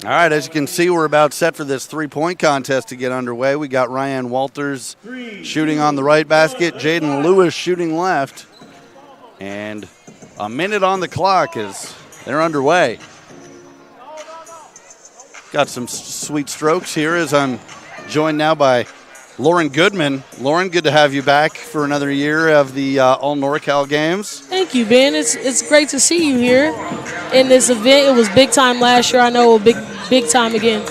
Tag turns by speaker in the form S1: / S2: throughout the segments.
S1: All right, as you can see, we're about set for this three-point contest to get underway. We got Ryan Walters shooting on the right basket, Jaden Lewis shooting left, and a minute on the clock as they're underway. Got some sweet strokes here as I'm joined now by Lauren Goodman. Lauren, good to have you back for another year of the All NorCal games.
S2: Thank you, Ben. It's great to see you here in this event. It was big time last year. I know it will be big time again.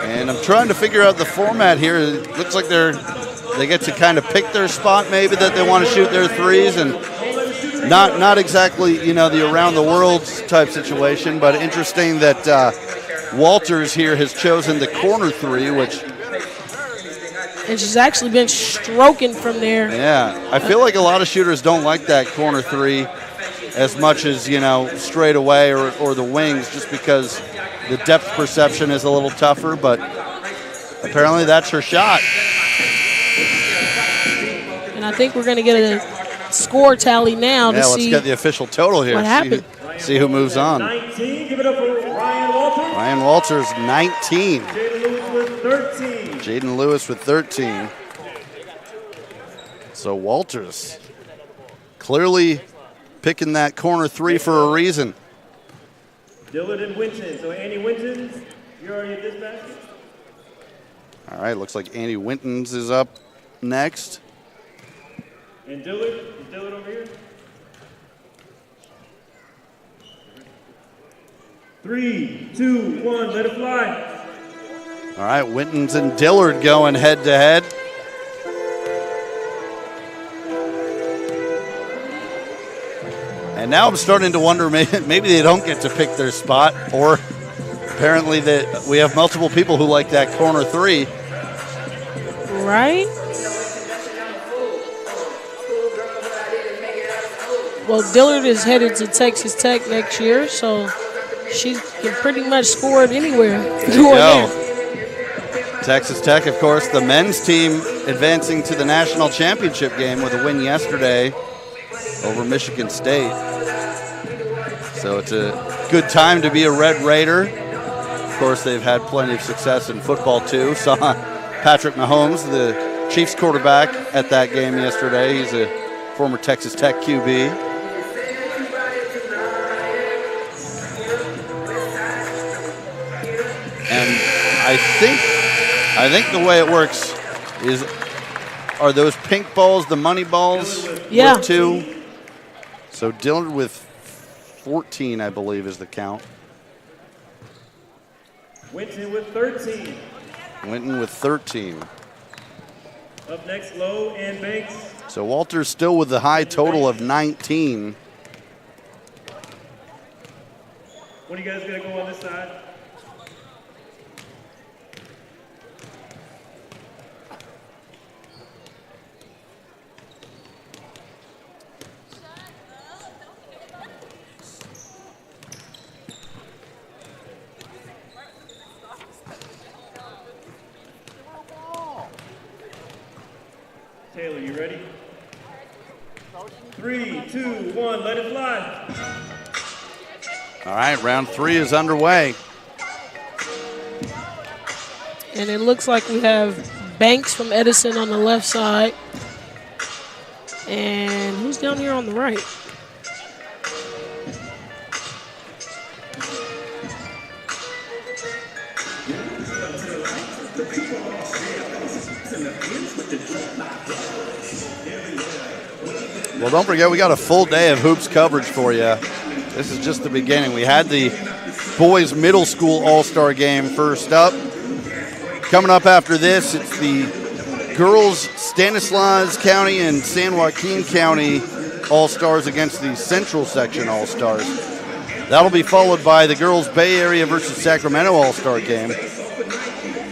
S1: And I'm trying to figure out the format here. It looks like they get to kind of pick their spot maybe that they want to shoot their threes, and not exactly, you know, the around the world type situation, but interesting that Walters here has chosen the corner three,
S2: and she's actually been stroking from there.
S1: Yeah, I feel like a lot of shooters don't like that corner three as much as, you know, straight away or the wings, just because the depth perception is a little tougher, but apparently that's her shot.
S2: And I think we're going to get a score tally now to see.
S1: Yeah, let's get the official total here.
S2: What happened?
S1: See who moves on.
S3: 19, give it up for Ryan Walters.
S1: Ryan Walters, 19.
S3: Jaden Lewis with 13.
S1: Jaden Lewis with 13. So Walters clearly picking that corner three for a reason.
S3: Dillard and Winton. So Annie Winton, you're already at this basket.
S1: All right, looks like Annie Wintons is up next.
S3: And Dillard, is Dillard over here? 3, 2, 1, let it fly.
S1: All right, Wintons and Dillard going head to head. And now I'm starting to wonder, maybe they don't get to pick their spot, or apparently that we have multiple people who like that corner three.
S2: Right? Well, Dillard is headed to Texas Tech next year, so she can pretty much score it anywhere.
S1: Texas Tech, of course, the men's team advancing to the national championship game with a win yesterday over Michigan State. So it's a good time to be a Red Raider. Of course, they've had plenty of success in football too. Saw Patrick Mahomes, the Chiefs quarterback, at that game yesterday. He's a former Texas Tech QB. And I think the way it works is, are those pink balls the money balls?
S2: Yeah.
S1: With 2. So Dillard with 14, I believe, is the count.
S3: Winton with 13.
S1: Winton with 13.
S3: Up next, Lowe and Banks.
S1: So Walters still with the high total of 19.
S3: What are you guys going to go on this side? Taylor, you ready? 3, 2, 1, let it fly.
S1: All right, round 3 is underway.
S2: And it looks like we have Banks from Edison on the left side. And who's down here on the right?
S1: Well, don't forget, we got a full day of hoops coverage for you. This is just the beginning. We had the boys middle school all-star game first up. Coming up after this, it's the girls Stanislaus County and San Joaquin County all-stars against the Central Section all-stars. That'll be followed by the girls Bay Area versus Sacramento all-star game.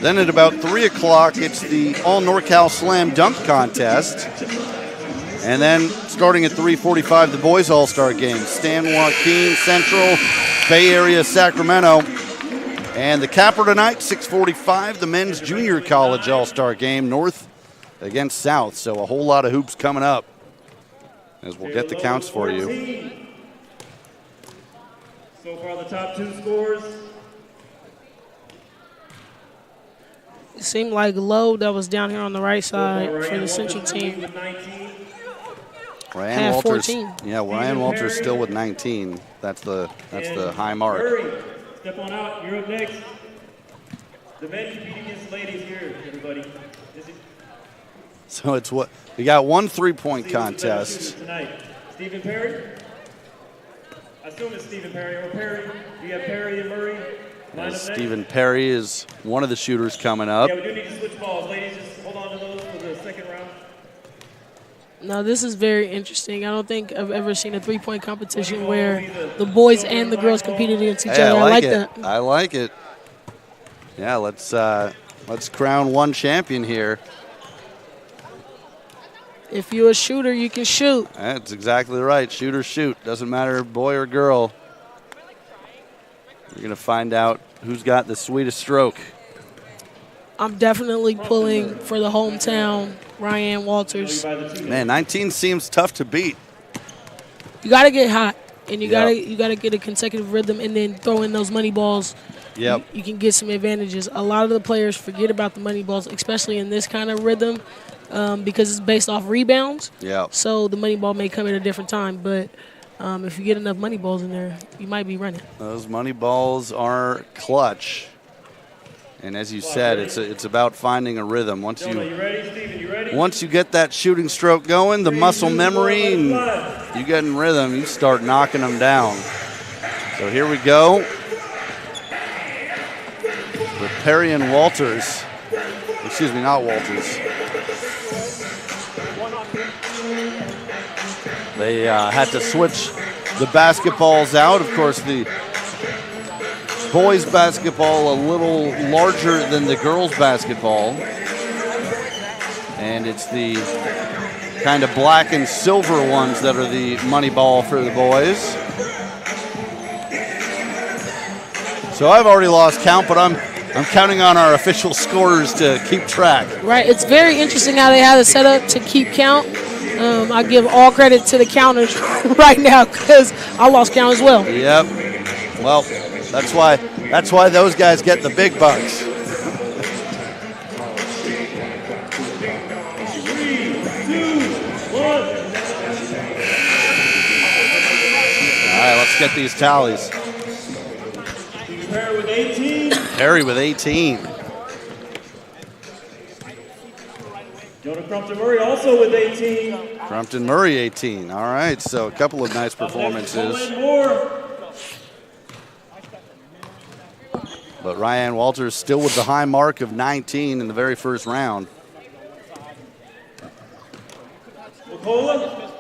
S1: Then at about 3 o'clock, it's the All NorCal Slam Dunk Contest. And then starting at 3:45, the boys all-star game. San Joaquin Central, Bay Area, Sacramento. And the capper tonight, 6:45, the men's junior college all-star game, North against South. So a whole lot of hoops coming up as we'll get the counts for you.
S3: So far, the top 2 scores.
S2: It seemed like Lowe that was down here on the right side for
S3: Ryan
S2: the Central
S3: Walters
S2: team.
S3: with 19.
S1: Ryan
S2: Had
S1: Walters.
S2: 14.
S1: Yeah, Ryan Walters still with 19. That's the high mark.
S3: Murray, step on out. You're up next. The men competing against the ladies here, everybody.
S1: So it's what we got, one 3-point
S3: See who's the better
S1: contest.
S3: shooter tonight. Stephen Perry. I assume it's Stephen Perry or Perry. You have Perry and Murray. Line up next.
S1: Stephen Perry is one of the shooters coming up.
S3: Yeah, we do need to switch balls. Ladies, just hold on to those for the second round.
S2: Now, this is very interesting. I don't think I've ever seen a 3-point competition where the boys and the girls competed against each
S1: Hey,
S2: other.
S1: I like
S2: that.
S1: it. I like it. Yeah, let's crown one champion here.
S2: If you're a shooter, you can shoot.
S1: That's exactly right. Shoot or shoot. Doesn't matter boy or girl. You're going to find out who's got the sweetest stroke.
S2: I'm definitely pulling for the hometown, Ryan Walters.
S1: Man, 19 seems tough to beat.
S2: You got to get hot, and you
S1: Yep.
S2: got to get a consecutive rhythm, and then throw in those money balls.
S1: Yep.
S2: You can get some advantages. A lot of the players forget about the money balls, especially in this kind of rhythm, because it's based off rebounds.
S1: Yep.
S2: So the money ball may come at a different time, but if you get enough money balls in there, you might be running.
S1: Those money balls are clutch. And as you said, it's about finding a rhythm. Once
S3: You ready, Steven? You ready?
S1: Once you get that shooting stroke going, the muscle memory, and you get in rhythm, you start knocking them down. So here we go with Perry and Walters. Excuse me, not Walters. They had to switch the basketballs out. Of course, the boys basketball a little larger than the girls basketball. And it's the kind of black and silver ones that are the money ball for the boys. So I've already lost count, but I'm counting on our official scorers to keep track.
S2: Right. It's very interesting how they have it set up to keep count. I give all credit to the counters right now because I lost count as well.
S1: Yep. Well, that's why those guys get the big bucks.
S3: 3, 2, 1.
S1: All right, let's get these tallies.
S3: Perry with 18.
S1: Perry with 18.
S3: Jonah Crumpton Murray also with 18.
S1: Crumpton Murray 18. All right, so a couple of nice performances. But Ryan Walters still with the high mark of 19 in the very first round.
S3: McCullough.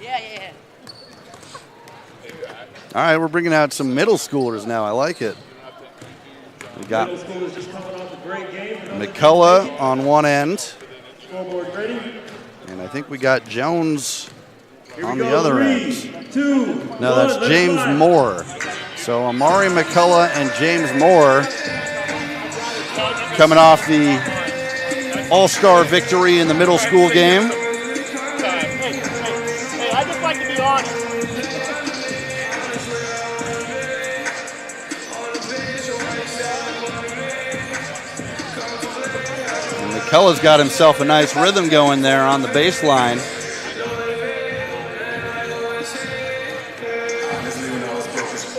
S4: Yeah.
S1: All right, we're bringing out some middle schoolers now. I like it. We got
S3: Middle school is just coming off a great game.
S1: McCullough on one end,
S3: Scoreboard ready.
S1: and I think we got Jones
S3: Here we
S1: on
S3: go.
S1: the other
S3: 3,
S1: end.
S3: 2,
S1: No,
S3: 1,
S1: that's
S3: let's
S1: James
S3: fly.
S1: Moore. So Amari McCullough and James Moore coming off the all-star victory in the middle school game.
S4: Hey, I just like to be honest.
S1: And McCullough's got himself a nice rhythm going there on the baseline.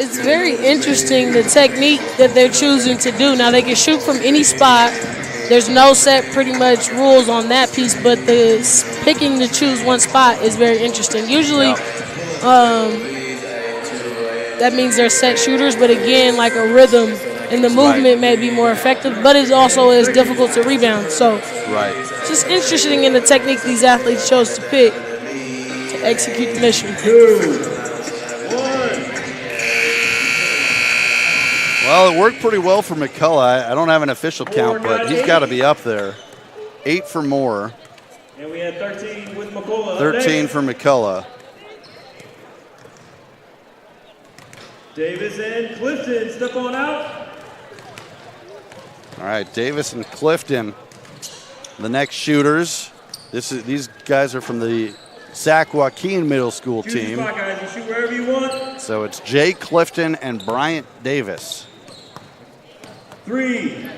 S2: It's very interesting the technique that they're choosing to do. Now they can shoot from any spot. There's no set pretty much rules on that piece, but the picking to choose one spot is very interesting. Usually that means they're set shooters, but again, like a rhythm and the movement may be more effective, but it also is difficult to rebound. So it's just interesting in the technique these athletes chose to pick to execute the mission.
S3: 2, 1.
S1: Well, it worked pretty well for McCullough. I don't have an official count, but he's got to be up there. 8 for Moore,
S3: And we had 13 with McCullough.
S1: 13 for McCullough.
S3: Davis and Clifton, step on out.
S1: All right, Davis and Clifton, the next shooters. These guys are from the Sac Joaquin Middle School
S3: Choose your
S1: team.
S3: spot, guys. You shoot wherever you want.
S1: So it's Jay Clifton and Bryant Davis.
S3: 3,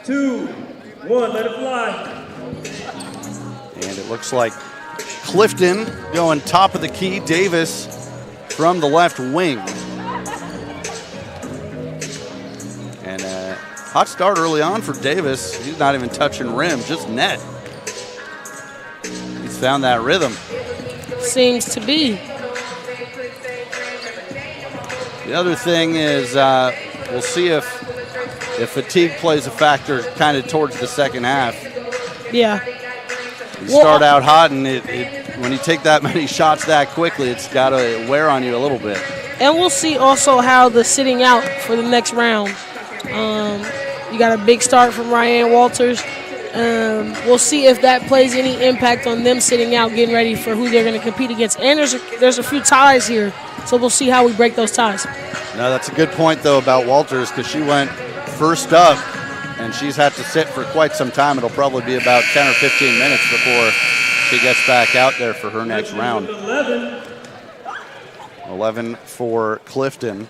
S3: 2, 1. Let it fly.
S1: And it looks like Clifton going top of the key, Davis from the left wing. And hot start early on for Davis. He's not even touching rim, just net. He's found that rhythm.
S2: Seems to be.
S1: The other thing is we'll see if fatigue plays a factor kind of towards the second half.
S2: Yeah.
S1: You start out hot, and when you take that many shots that quickly, it's got to wear on you a little bit.
S2: And we'll see also how the sitting out for the next round. You got a big start from Ryan Walters. We'll see if that plays any impact on them sitting out, getting ready for who they're going to compete against. And there's a few ties here, so we'll see how we break those ties.
S1: No, that's a good point, though, about Walters, because she went first up, and she's had to sit for quite some time. It'll probably be about 10 or 15 minutes before she gets back out there for her next round. 11 for Clifton.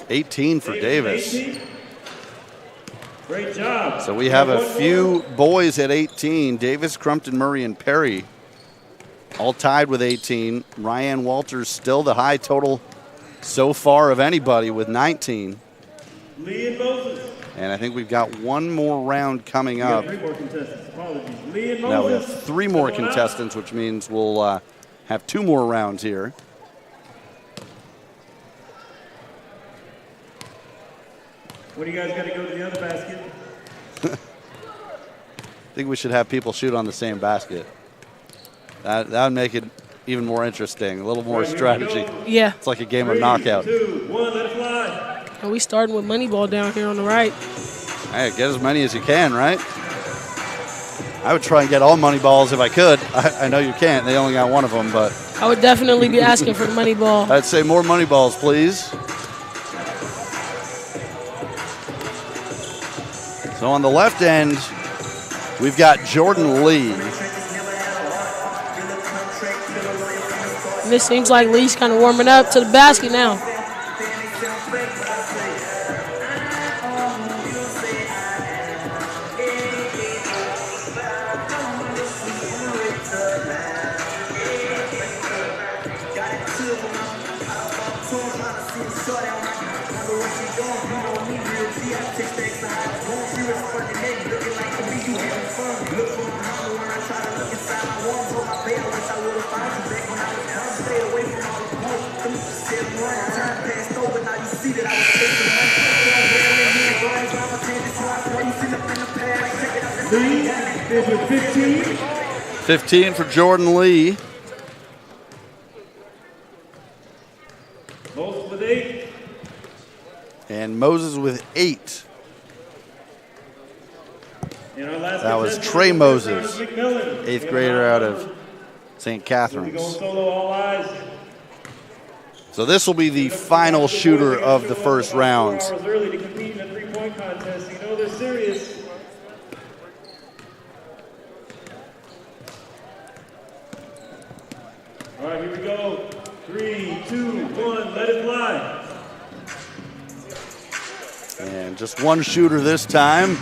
S1: $18 for Davis.
S3: Great job.
S1: So we have a few boys at 18. Davis, Crumpton, Murray, and Perry all tied with 18. Ryan Walters still the high total so far of anybody with 19.
S3: Lee and Moses.
S1: And I think we've got one more round coming up.
S3: 3 more contestants. Apologies. Lee and Moses.
S1: Now we have 3 more contestants, which means we'll have 2 more rounds here.
S3: When do you guys got to go to the other basket?
S1: I think we should have people shoot on the same basket. That would make it even more interesting, a little more strategy.
S2: Yeah.
S1: It's like a game of knockout.
S3: 2, 1, let it fly.
S2: And we starting with Moneyball down here on the right.
S1: Hey, get as many as you can, right? I would try and get all money balls if I could. I know you can't. They only got one of them, but
S2: I would definitely be asking for the Moneyball.
S1: I'd say more money balls, please. So on the left end, we've got Jordan Lee.
S2: And it seems like Lee's kind of warming up to the basket now.
S3: Lee is with 15.
S1: 15 for Jordan Lee.
S3: Moses with 8.
S1: And Moses with 8.
S3: And our last
S1: That was
S3: contestant
S1: Trey
S3: is
S1: Moses,
S3: McMillan.
S1: 8th grader out of St.
S3: We'll be
S1: Catharines.
S3: going solo, all eyes.
S1: So this will be the final shooter of the first round.
S3: 4 hours early to compete in a 3-point contest. You know they're serious. All right, here we go. 3, 2, 1, let it fly.
S1: And just one shooter this time.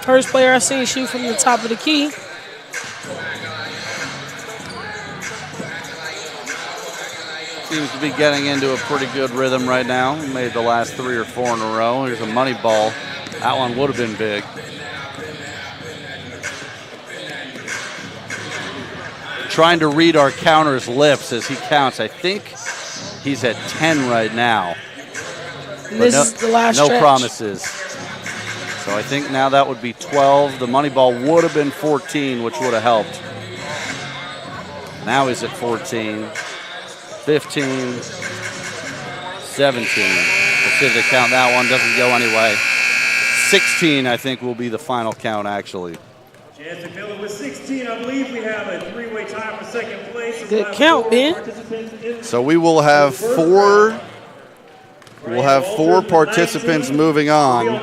S2: First player I seen shoot from the top of the key.
S1: Seems to be getting into a pretty good rhythm right now. Made the last 3 or 4 in a row. Here's a money ball. That one would have been big. Trying to read our counter's lips as he counts. I think he's at 10 right now.
S2: And this is the last
S1: No
S2: stretch.
S1: promises. So I think now that would be 12. The money ball would have been 14, which would have helped. Now he's at 14, 15, 17. We'll see if they count that one. Doesn't go anyway. 16, I think, will be the final count, actually.
S3: Chance McMillan with 16. I believe we have a three-way tie for second place.
S2: Good count, Ben.
S1: So we will have four. We'll have 4 participants moving on.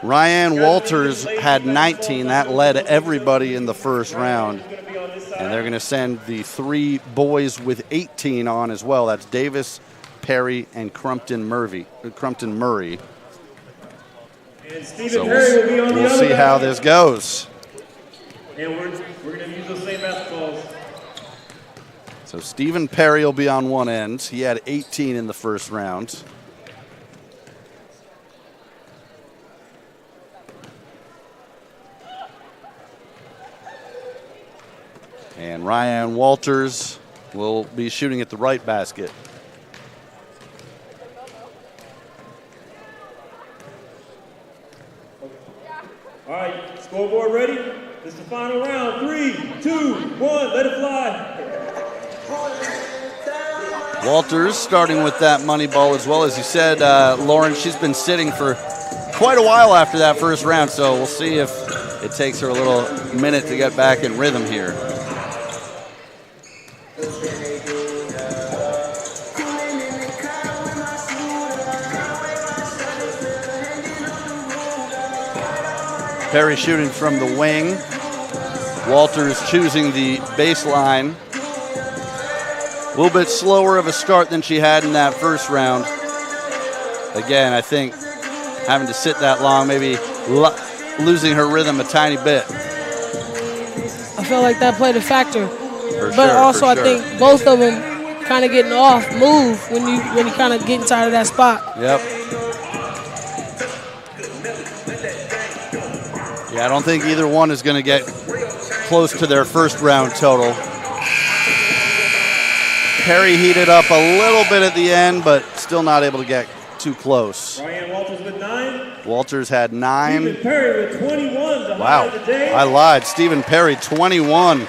S1: Ryan Walters had 19. That led everybody in the first round. And they're going to send the 3 boys with 18 on as well. That's Davis, Perry, and Crumpton Murray. So we'll see how this goes.
S3: And we're going to use those same basketballs.
S1: So Stephen Perry will be on one end. He had 18 in the first round. And Ryan Walters will be shooting at the right basket.
S3: All right, scoreboard ready? This is the final round. 3, 2, 1, let it fly.
S1: Walters starting with that money ball as well. As you said, Lauren, she's been sitting for quite a while after that first round, so we'll see if it takes her a little minute to get back in rhythm here. Perry shooting from the wing. Walters choosing the baseline. A little bit slower of a start than she had in that first round. Again, I think having to sit that long, maybe losing her rhythm a tiny bit.
S2: I feel like that played a factor. But also I think both of them kind of getting off move when you kind of get inside of that spot.
S1: Yep. Yeah, I don't think either one is going to get close to their first round total. Perry heated up a little bit at the end, but still not able to get too close.
S3: Ryan Walters with 9.
S1: Walters had 9.
S3: Stephen Perry with 21.
S1: Wow, I lied. Stephen Perry, 21.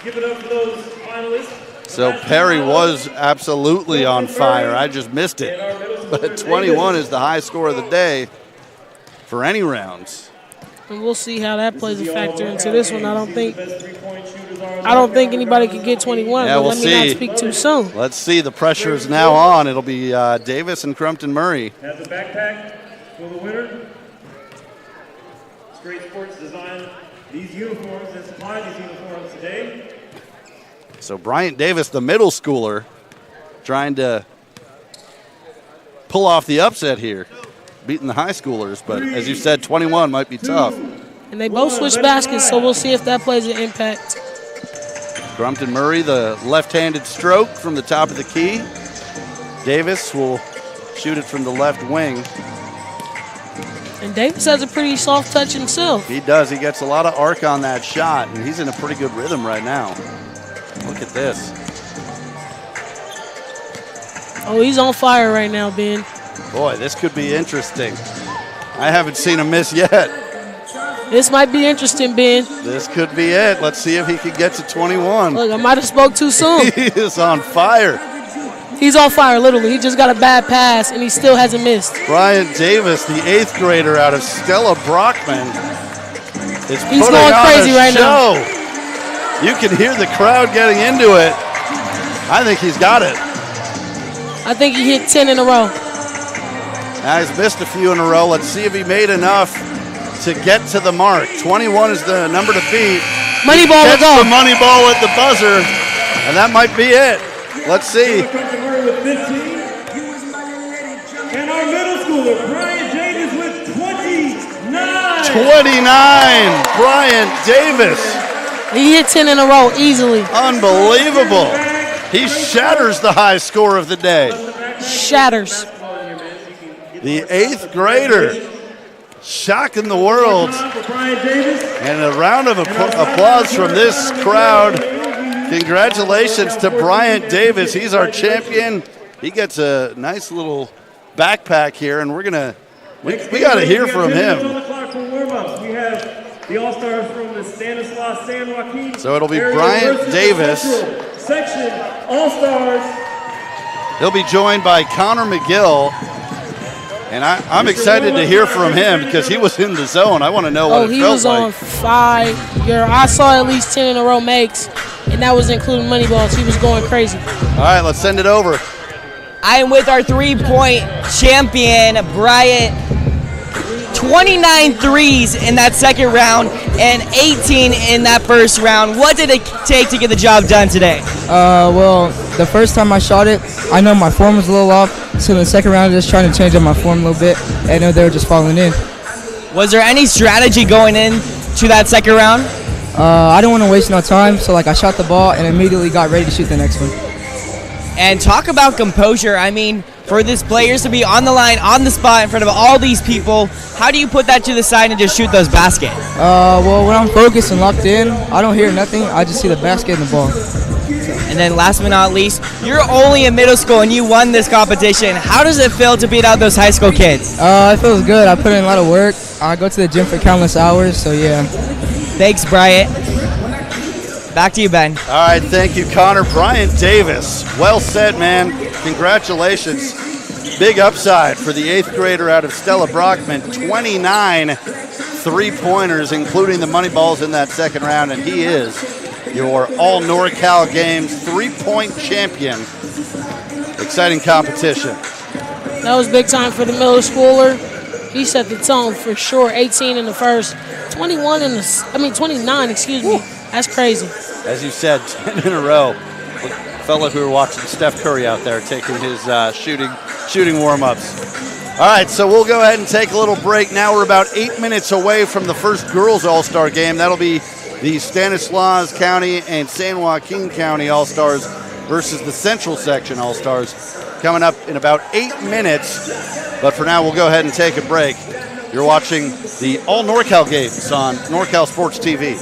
S3: Give it up for those finalists.
S1: So Perry was absolutely on fire. I just missed it. But 21 is the high score of the day for any rounds.
S2: And we'll see how that plays a factor into this one. I don't think anybody can get 21.
S1: Yeah,
S2: but
S1: we'll
S2: let me
S1: see.
S2: not speak too soon.
S1: Let's see. The pressure is now on. It'll be Davis and Crumpton Murray.
S3: Has a backpack for the winner. Straight Sports designed these uniforms and supplied these uniforms today.
S1: So Bryant Davis, the middle schooler, trying to pull off the upset here, beating the high schoolers. But as you said, 21 might be tough.
S2: And they both switch baskets, so we'll see if that plays an impact.
S1: Crumpton Murray, the left-handed stroke from the top of the key. Davis will shoot it from the left wing.
S2: And Davis has a pretty soft touch himself.
S1: He does. He gets a lot of arc on that shot, and he's in a pretty good rhythm right now. Look at this.
S2: Oh, he's on fire right now, Ben.
S1: Boy, this could be interesting. I haven't seen him miss yet.
S2: This might be interesting, Ben.
S1: This could be it. Let's see if he can get to 21.
S2: Look, I might have spoke too soon.
S1: He is on fire.
S2: He's on fire, literally. He just got a bad pass, and he still hasn't missed.
S1: Bryant Davis, the 8th grader out of Stella Brockman, is
S2: He's
S1: putting
S2: going
S1: on
S2: crazy
S1: a
S2: right
S1: show. You can hear the crowd getting into it. I think he's got it.
S2: I think he hit 10 in a row.
S1: Now he's missed a few in a row. Let's see if he made enough to get to the mark. 21 is the number to beat.
S2: Money ball will go.
S1: The money ball at the buzzer, and that might be it. Let's see.
S3: And our middle schooler, Bryant Davis, with 29.
S1: 29, Bryant Davis.
S2: He hit 10 in a row easily.
S1: Unbelievable. He shatters the high score of the day.
S2: Shatters.
S1: The 8th grader shocking the world. And a round of applause from this crowd. Congratulations to Bryant Davis. He's our champion. He gets a nice little backpack here, and we got to hear from him.
S3: We have the All-Stars from the Stanislaus San Joaquin.
S1: So it'll be Bryant Davis.
S3: Section All-Stars.
S1: He'll be joined by Connor McGill And I'm excited to hear from him because he was in the zone. I want to know what it
S2: he
S1: felt
S2: was
S1: like.
S2: on fire. I saw at least 10 in a row makes, and that was including money balls. He was going crazy.
S1: All right, let's send it over.
S5: I am with our three-point champion, Bryant. 29 threes in that second round and 18 in that first round. What did it take to get the job done today?
S6: Well, the first time I shot it, I know my form was a little off, so in the second round, I was just trying to change up my form a little bit, and I know they were just falling in.
S5: Was there any strategy going in to that second round?
S6: I didn't want to waste no time, so I shot the ball and immediately got ready to shoot the next one.
S5: And talk about composure. I mean, for these players to be on the line, on the spot, in front of all these people, how do you put that to the side and just shoot those baskets?
S6: Well, when I'm focused and locked in, I don't hear nothing. I just see the basket and the ball.
S5: And then last but not least, you're only in middle school and you won this competition. How does it feel to beat out those high school kids?
S6: It feels good. I put in a lot of work. I go to the gym for countless hours, so yeah.
S5: Thanks, Bryant. Back to you, Ben.
S1: All right, thank you, Connor. Bryant Davis, well said, man. Congratulations. Big upside for the 8th grader out of Stella Brockman. 29 three-pointers, including the money balls in that second round, and he is your all NorCal Games three-point champion. Exciting competition.
S2: That was big time for the middle schooler. He set the tone for sure. 18 in the first, 29, excuse me. That's crazy.
S1: As you said, 10 in a row. Felt like we were watching Steph Curry out there taking his shooting warm-ups. All right, so we'll go ahead and take a little break. Now we're about 8 minutes away from the first girls All-Star game. That'll be the Stanislaus County and San Joaquin County All-Stars versus the Central Section All-Stars coming up in about 8 minutes. But for now, we'll go ahead and take a break. You're watching the All NorCal games on NorCal Sports TV.